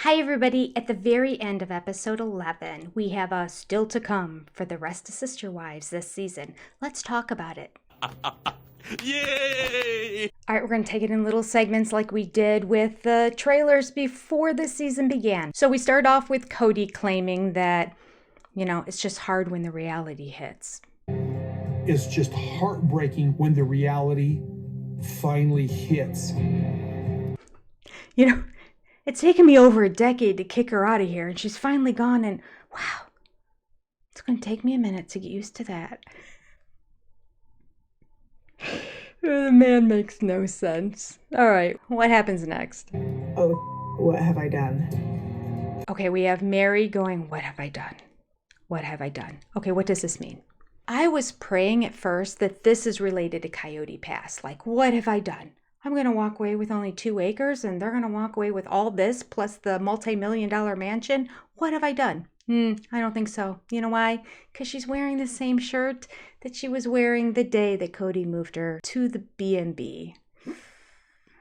Hi everybody, at the very end of episode 11, we have a still to come for the rest of Sister Wives this season. Let's talk about it. Yay! Alright, we're going to take it in little segments like we did with the trailers before the season began. So we start off with Cody claiming that, it's just hard when the reality hits. It's just heartbreaking when the reality finally hits. It's taken me over a decade to kick her out of here, and she's finally gone, and wow, it's going to take me a minute to get used to that. The man makes no sense. All right, what happens next? Oh, what have I done? Okay, we have Mary going, what have I done? What have I done? Okay, what does this mean? I was praying at first that this is related to Coyote Pass. Like, what have I done? I'm going to walk away with only 2 acres and they're going to walk away with all this plus the multi-million-dollar mansion. What have I done? I don't think so. You know why? Because she's wearing the same shirt that she was wearing the day that Cody moved her to the B&B.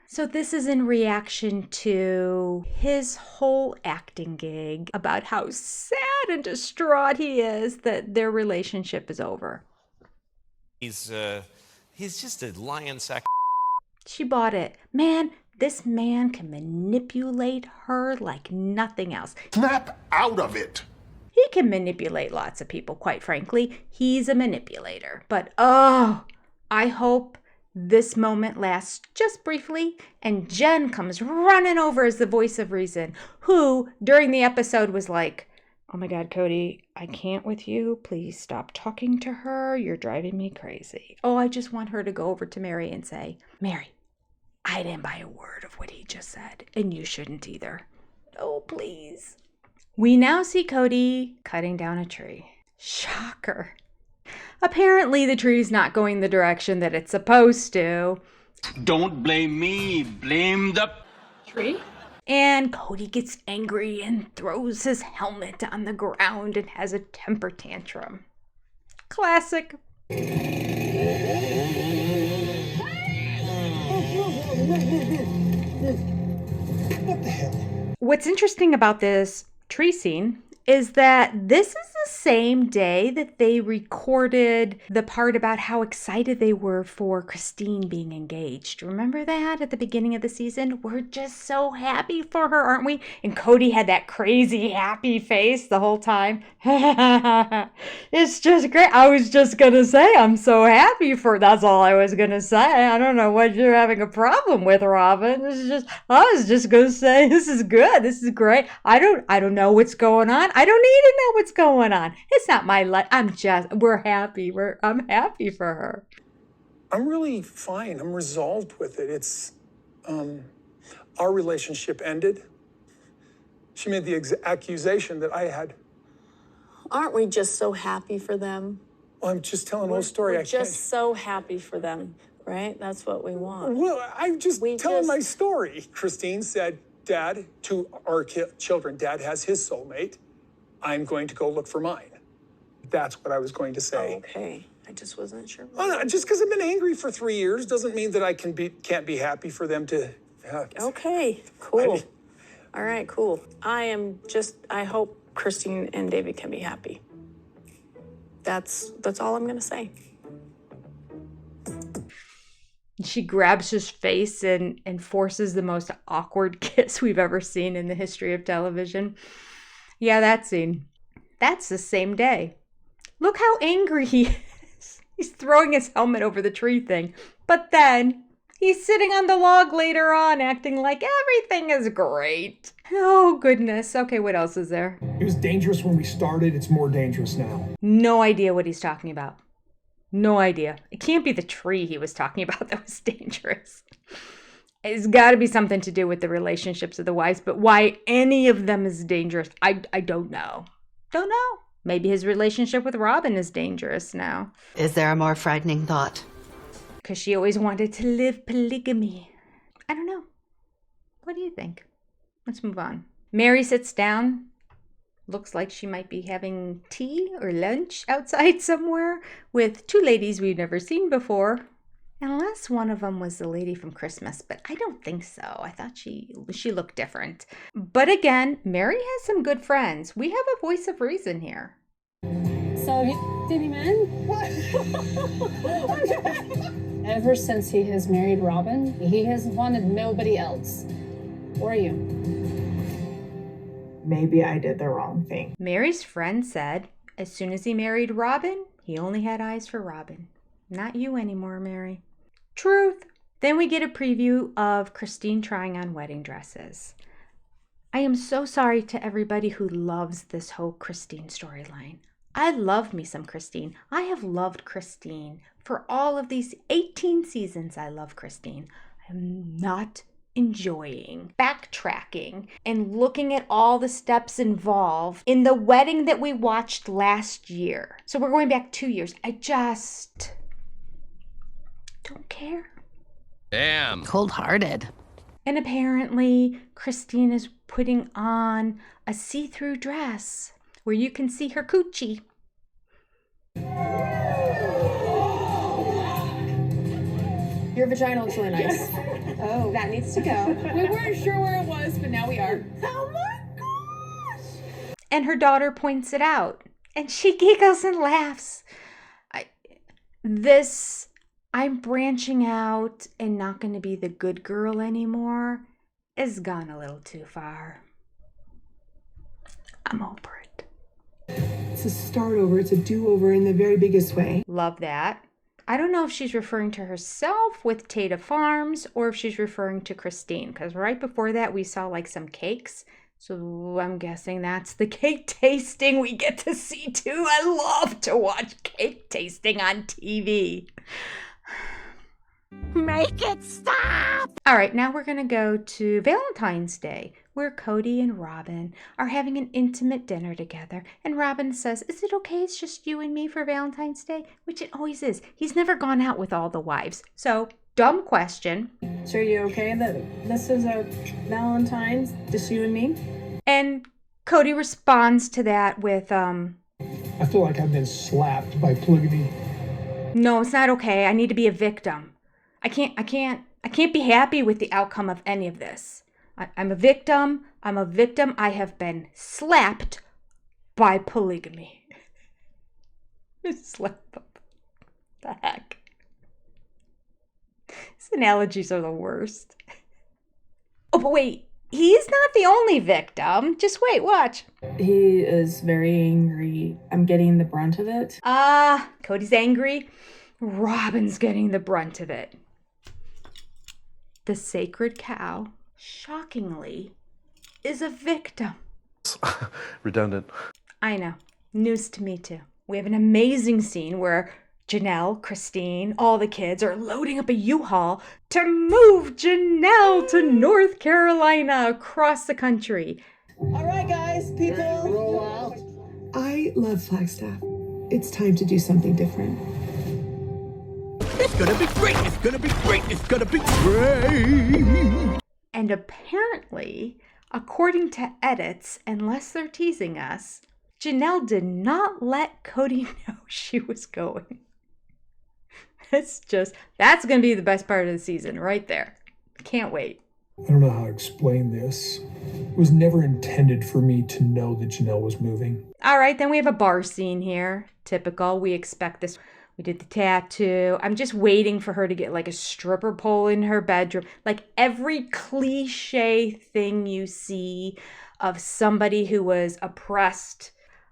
So this is in reaction to his whole acting gig about how sad and distraught he is that their relationship is over. He's just a lion sack. She bought it. Man, this man can manipulate her like nothing else. Snap out of it. He can manipulate lots of people, quite frankly. He's a manipulator. But I hope this moment lasts just briefly and Jen comes running over as the voice of reason, who during the episode was like, oh my God, Cody, I can't with you. Please stop talking to her. You're driving me crazy. Oh, I just want her to go over to Mary and say, Mary, I didn't buy a word of what he just said, and you shouldn't either. Oh, please. We now see Cody cutting down a tree. Shocker. Apparently the tree's not going the direction that it's supposed to. Don't blame me, blame the Tree? And Cody gets angry and throws his helmet on the ground and has a temper tantrum. Classic. What the hell? What's interesting about this tree scene is that this is the same day that they recorded the part about how excited they were for Christine being engaged. Remember that at the beginning of the season? We're just so happy for her, aren't we? And Cody had that crazy happy face the whole time. It's just great. I was just going to say, I'm so happy for, that's all I was going to say. I don't know what you're having a problem with, Robin. I was just going to say, this is good. This is great. I don't know what's going on. I don't need to know what's going on. It's not my life. We're happy. I'm happy for her. I'm really fine. I'm resolved with it. It's, our relationship ended. She made the accusation that I had. Aren't we just so happy for them? Well, I'm just telling the whole story. We're just so happy for them, right? That's what we want. Well, I'm just telling my story. Christine said, Dad, to our children, Dad has his soulmate. I'm going to go look for mine. That's what I was going to say. Oh, okay. I just wasn't sure. Well, no, just because I've been angry for 3 years doesn't mean that I can't be happy for them to. Okay, cool. All right, cool. I hope Christine and David can be happy. That's all I'm going to say. She grabs his face and forces the most awkward kiss we've ever seen in the history of television. Yeah, that scene. That's the same day. Look how angry he is. He's throwing his helmet over the tree thing. But then he's sitting on the log later on acting like everything is great. Oh, goodness. Okay, what else is there? It was dangerous when we started. It's more dangerous now. No idea what he's talking about. No idea. It can't be the tree he was talking about that was dangerous. It's got to be something to do with the relationships of the wives, but why any of them is dangerous, I don't know. Don't know. Maybe his relationship with Robin is dangerous now. Is there a more frightening thought? Because she always wanted to live polygamy. I don't know. What do you think? Let's move on. Mary sits down. Looks like she might be having tea or lunch outside somewhere with 2 ladies we've never seen before. Unless one of them was the lady from Christmas, but I don't think so. I thought she looked different. But again, Mary has some good friends. We have a voice of reason here. So you any men? Ever since he has married Robin, he has wanted nobody else. Or you. Maybe I did the wrong thing. Mary's friend said, as soon as he married Robin, he only had eyes for Robin. Not you anymore, Mary. Truth. Then we get a preview of Christine trying on wedding dresses. I am so sorry to everybody who loves this whole Christine storyline. I love me some Christine. I have loved Christine. For all of these 18 seasons, I love Christine. I'm not enjoying backtracking and looking at all the steps involved in the wedding that we watched last year. So we're going back 2 years. I just don't care. Damn. Cold-hearted. And apparently, Christine is putting on a see-through dress where you can see her coochie. Your vagina looks really nice. Oh, that needs to go. We weren't sure where it was, but now we are. Oh my gosh! And her daughter points it out. And she giggles and laughs. I'm branching out and not going to be the good girl anymore has gone a little too far. I'm over it. It's a start over. It's a do-over in the very biggest way. Love that. I don't know if she's referring to herself with Tata Farms or if she's referring to Christine, because right before that we saw like some cakes. So I'm guessing that's the cake tasting we get to see too. I love to watch cake tasting on TV. Make it stop! All right, now we're going to go to Valentine's Day, where Cody and Robin are having an intimate dinner together. And Robin says, is it okay it's just you and me for Valentine's Day? Which it always is. He's never gone out with all the wives. So, dumb question. So are you okay that this is a Valentine's, just you and me? And Cody responds to that with, I feel like I've been slapped by polygamy. no, it's not okay. I need to be a victim. I can't be happy with the outcome of any of this. I'm a victim. I have been slapped by polygamy. Slap up. The heck? These analogies are the worst. Oh, but wait. He's not the only victim. Just wait, watch. He is very angry. I'm getting the brunt of it. Cody's angry. Robin's getting the brunt of it. The sacred cow, shockingly, is a victim. Redundant. I know. News to me, too. We have an amazing scene where Janelle, Christine, all the kids are loading up a U-Haul to move Janelle to North Carolina across the country. All right, guys, people. Roll out. I love Flagstaff. It's time to do something different. It's gonna be great. It's gonna be great. It's gonna be great. And apparently, according to edits, unless they're teasing us, Janelle did not let Cody know she was going. That's going to be the best part of the season right there. Can't wait. I don't know how to explain this. It was never intended for me to know that Janelle was moving. All right, then we have a bar scene here. Typical. We expect this. We did the tattoo. I'm just waiting for her to get like a stripper pole in her bedroom. Like every cliche thing you see of somebody who was oppressed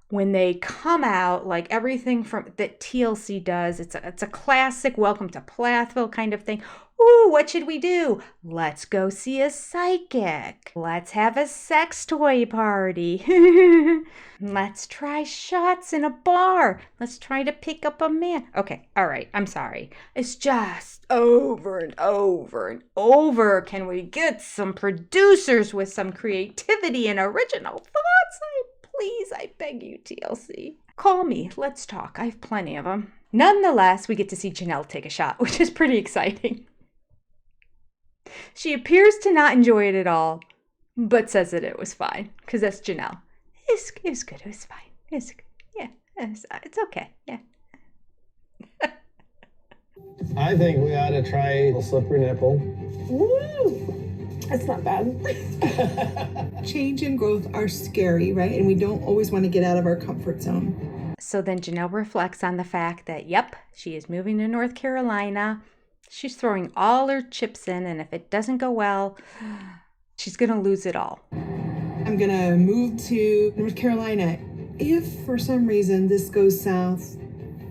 when they come out, like everything from that TLC does. It's a classic welcome to Plathville kind of thing. Ooh, what should we do? Let's go see a psychic. Let's have a sex toy party. Let's try shots in a bar. Let's try to pick up a man. Okay, all right, I'm sorry. It's just over and over and over. Can we get some producers with some creativity and original thoughts? Please, I beg you, TLC. Call me. Let's talk. I have plenty of them. Nonetheless, we get to see Janelle take a shot, which is pretty exciting. She appears to not enjoy it at all, but says that it was fine, because that's Janelle. It was good. It was fine. It's okay. Yeah. I think we ought to try a slippery nipple. Woo! That's not bad. Change and growth are scary, right? And we don't always want to get out of our comfort zone. So then Janelle reflects on the fact that, yep, she is moving to North Carolina. She's throwing all her chips in, and if it doesn't go well, she's going to lose it all. I'm going to move to North Carolina. If for some reason this goes south,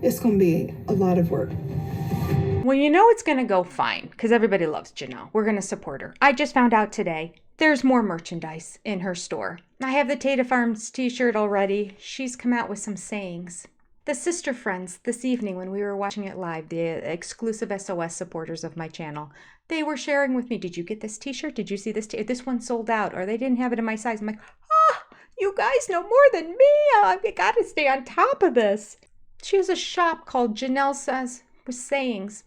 it's going to be a lot of work. Well, you know it's going to go fine because everybody loves Janelle. We're going to support her. I just found out today there's more merchandise in her store. I have the Tata Farms t-shirt already. She's come out with some sayings. The sister friends this evening when we were watching it live, the exclusive SOS supporters of my channel, they were sharing with me, did you get this t-shirt? Did you see this t-shirt? This one sold out, or they didn't have it in my size. I'm like, you guys know more than me. I got to stay on top of this. She has a shop called Janelle Says with sayings.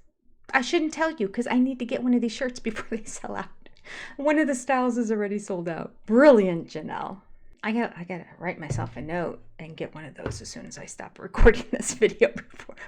I shouldn't tell you because I need to get one of these shirts before they sell out. One of the styles is already sold out. Brilliant, Janelle. I gotta write myself a note and get one of those as soon as I stop recording this video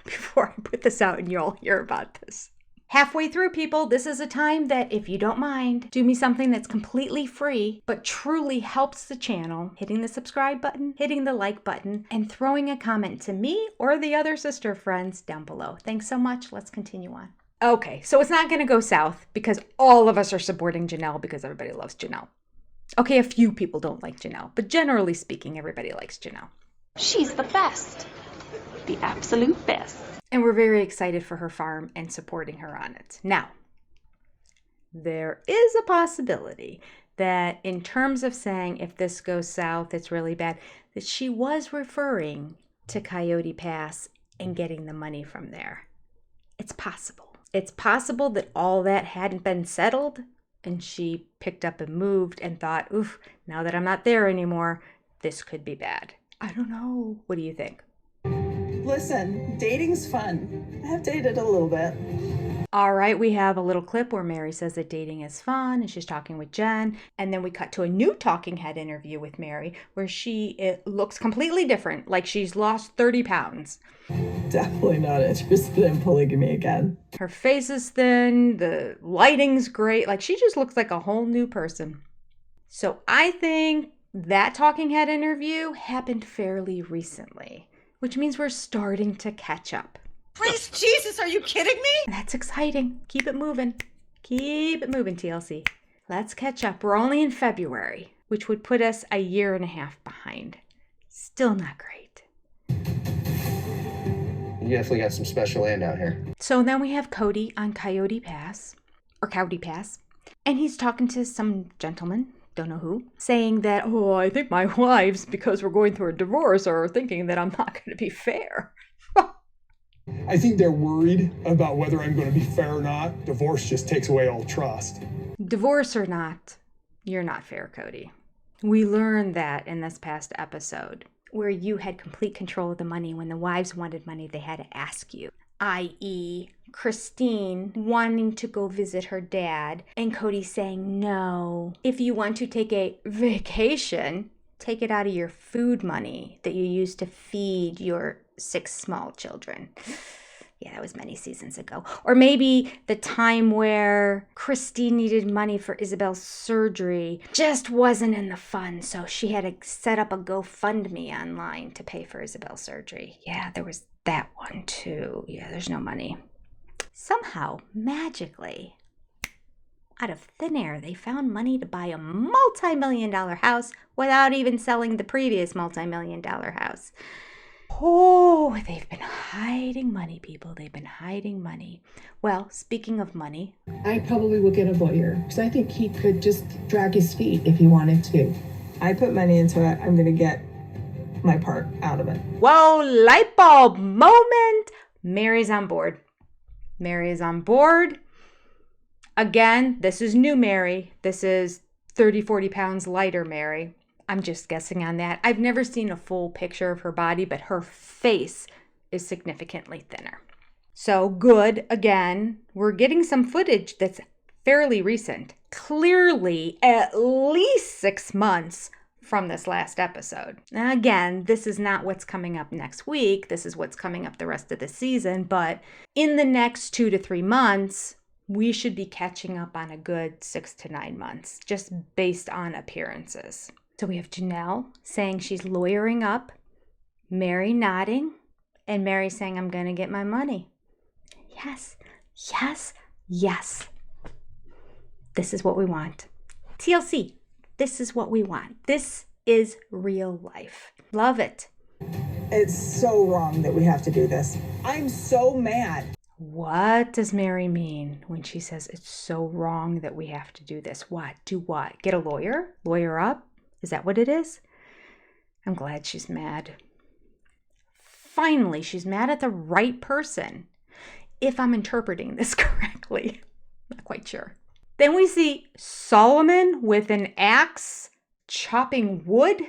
before I put this out and you'll hear about this. Halfway through, people, this is a time that, if you don't mind, do me something that's completely free, but truly helps the channel. Hitting the subscribe button, hitting the like button, and throwing a comment to me or the other sister friends down below. Thanks so much. Let's continue on. Okay, so it's not going to go south because all of us are supporting Janelle because everybody loves Janelle. Okay, a few people don't like Janelle, but generally speaking, everybody likes Janelle. She's the best. The absolute best. And we're very excited for her farm and supporting her on it. Now, there is a possibility that in terms of saying if this goes south, it's really bad, that she was referring to Coyote Pass and getting the money from there. It's possible. It's possible that all that hadn't been settled and she picked up and moved and thought, oof, now that I'm not there anymore, this could be bad. I don't know. What do you think? Listen, dating's fun. I have dated a little bit. All right, we have a little clip where Mary says that dating is fun and she's talking with Jen. And then we cut to a new talking head interview with Mary where it looks completely different, like she's lost 30 pounds. Definitely not interested in polygamy again. Her face is thin, the lighting's great, like she just looks like a whole new person. So I think that talking head interview happened fairly recently, which means we're starting to catch up. Praise Jesus, are you kidding me? That's exciting. Keep it moving. Keep it moving, TLC. Let's catch up. We're only in February, which would put us a year and a half behind. Still not great. You definitely got some special land out here. So then we have Cody on Coyote Pass, and he's talking to some gentleman, don't know who, saying that, oh, I think my wives, because we're going through a divorce, are thinking that I'm not going to be fair. I think they're worried about whether I'm going to be fair or not. Divorce just takes away all trust. Divorce or not, you're not fair, Cody. We learned that in this past episode, where you had complete control of the money. When the wives wanted money, they had to ask you, i.e., Christine wanting to go visit her dad and Cody saying, no, if you want to take a vacation, take it out of your food money that you use to feed your 6 small children. Yeah, that was many seasons ago. Or maybe the time where Christine needed money for Isabel's surgery just wasn't in the fund, so she had to set up a GoFundMe online to pay for Isabel's surgery. Yeah, there was that one too. Yeah, there's no money. Somehow, magically, out of thin air, they found money to buy a multi-million-dollar house without even selling the previous multi-million-dollar house. Oh, they've been hiding money, people. They've been hiding money. Well, speaking of money, I probably will get a lawyer because I think he could just drag his feet if he wanted to. I put money into it. I'm going to get my part out of it. whoa, light bulb moment. Mary's on board. Mary is on board. Again, this is new Mary. This is 30, 40 pounds lighter Mary. I'm just guessing on that. I've never seen a full picture of her body, but her face is significantly thinner. So good. Again, we're getting some footage that's fairly recent. Clearly at least 6 months from this last episode. Now, again, this is not what's coming up next week. This is what's coming up the rest of the season. But in the next 2 to 3 months, we should be catching up on a good 6 to 9 months, just based on appearances. So we have Janelle saying she's lawyering up, Mary nodding, and Mary saying, I'm going to get my money. Yes, yes, yes. This is what we want. TLC, this is what we want. This is real life. Love it. It's so wrong that we have to do this. I'm so mad. What does Mary mean when she says it's so wrong that we have to do this? What? Do what? Get a lawyer? Lawyer up? Is that what it is? I'm glad she's mad. Finally, she's mad at the right person. If I'm interpreting this correctly. Not quite sure. Then we see Solomon with an axe chopping wood.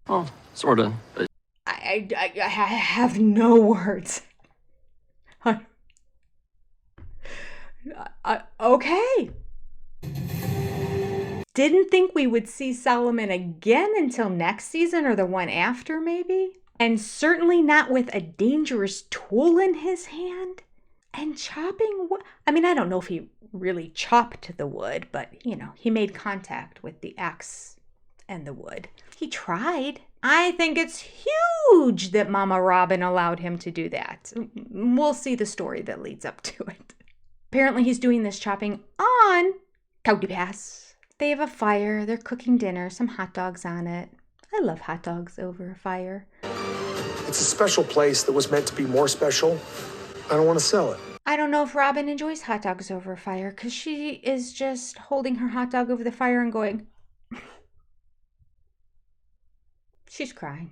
Oh, sort of. I have no words. Okay. Didn't think we would see Solomon again until next season or the one after, maybe. And certainly not with a dangerous tool in his hand. And chopping wood. I mean, I don't know if he really chopped the wood, but, he made contact with the axe and the wood. He tried. I think it's huge that Mama Robin allowed him to do that. We'll see the story that leads up to it. Apparently he's doing this chopping on Coyote Pass. They have a fire. They're cooking dinner, some hot dogs on it. I love hot dogs over a fire. It's a special place that was meant to be more special. I don't want to sell it. I don't know if Robin enjoys hot dogs over a fire because she is just holding her hot dog over the fire and going... She's crying.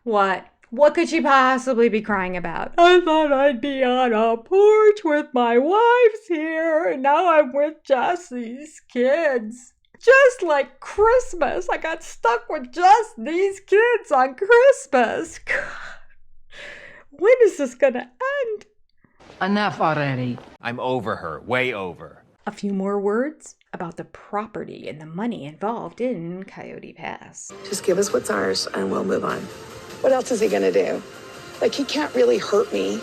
What? What could she possibly be crying about? I thought I'd be on a porch with my wives here, and now I'm with just these kids. Just like Christmas. I got stuck with just these kids on Christmas. God. When is this gonna end? Enough already. I'm over her. Way over. A few more words about the property and the money involved in Coyote Pass. Just give us what's ours and we'll move on. What else is he gonna do? Like, he can't really hurt me.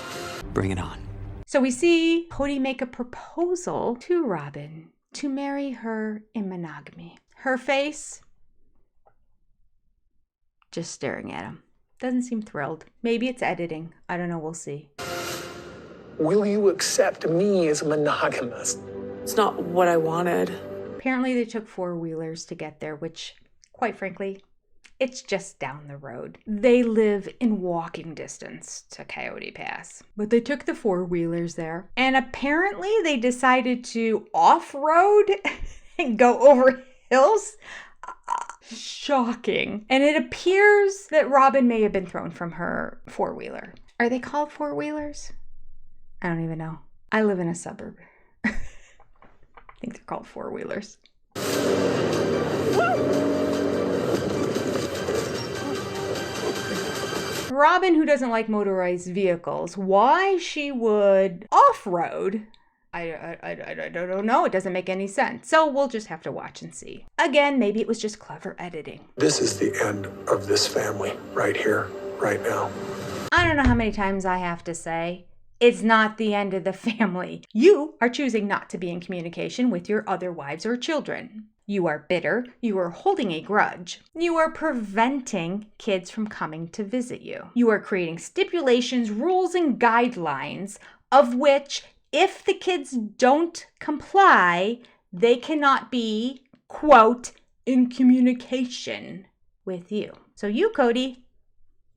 Bring it on. So we see Cody make a proposal to Robin to marry her in monogamy. Her face, just staring at him. Doesn't seem thrilled. Maybe it's editing. I don't know. We'll see. Will you accept me as a monogamous? It's not what I wanted. Apparently they took 4-wheelers to get there, which, quite frankly, it's just down the road. They live in walking distance to Coyote Pass. But they took the 4-wheelers there. And apparently they decided to off-road and go over hills. Shocking. And it appears that Robin may have been thrown from her 4-wheeler. Are they called 4-wheelers? I don't even know. I live in a suburb. I think they're called 4-wheelers. Robin, who doesn't like motorized vehicles, why she would off-road, I don't know. It doesn't make any sense. So we'll just have to watch and see. Again, maybe it was just clever editing. This is the end of this family right here, right now. I don't know how many times I have to say, it's not the end of the family. You are choosing not to be in communication with your other wives or children. You are bitter. You are holding a grudge. You are preventing kids from coming to visit you. You are creating stipulations, rules, and guidelines of which, if the kids don't comply, they cannot be, quote, in communication with you. So you, Cody,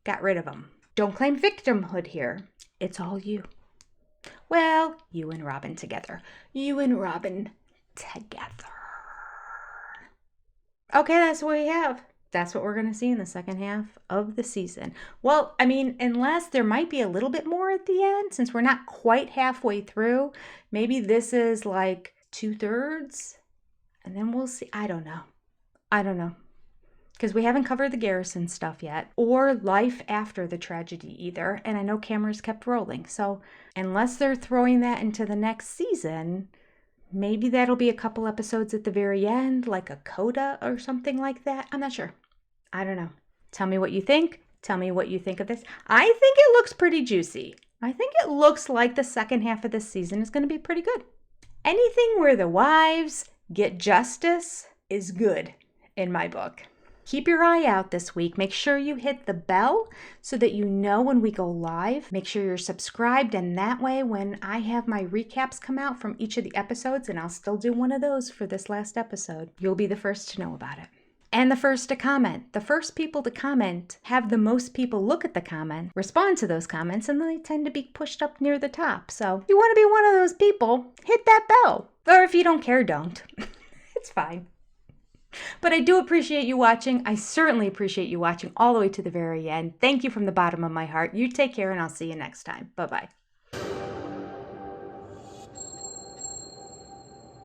got rid of them. Don't claim victimhood here. It's all you. Well, you and Robin together. You and Robin together. Okay, that's what we have. That's what we're going to see in the second half of the season. Well, I mean, unless there might be a little bit more at the end, since we're not quite halfway through. Maybe this is like 2/3, and then we'll see. I don't know. Because we haven't covered the Garrison stuff yet, or life after the tragedy either, and I know cameras kept rolling. So unless they're throwing that into the next season, maybe that'll be a couple episodes at the very end, like a coda or something like that. I'm not sure. I don't know. Tell me what you think. Tell me what you think of this. I think it looks pretty juicy. I think it looks like the second half of this season is going to be pretty good. Anything where the wives get justice is good in my book. Keep your eye out this week. Make sure you hit the bell so that you know when we go live. Make sure you're subscribed, and that way when I have my recaps come out from each of the episodes, and I'll still do one of those for this last episode, you'll be the first to know about it. And the first to comment. The first people to comment have the most people look at the comment, respond to those comments, and they tend to be pushed up near the top. So if you want to be one of those people, hit that bell. Or if you don't care, don't. It's fine. But I do appreciate you watching. I certainly appreciate you watching all the way to the very end. Thank you from the bottom of my heart. You take care, and I'll see you next time. Bye-bye.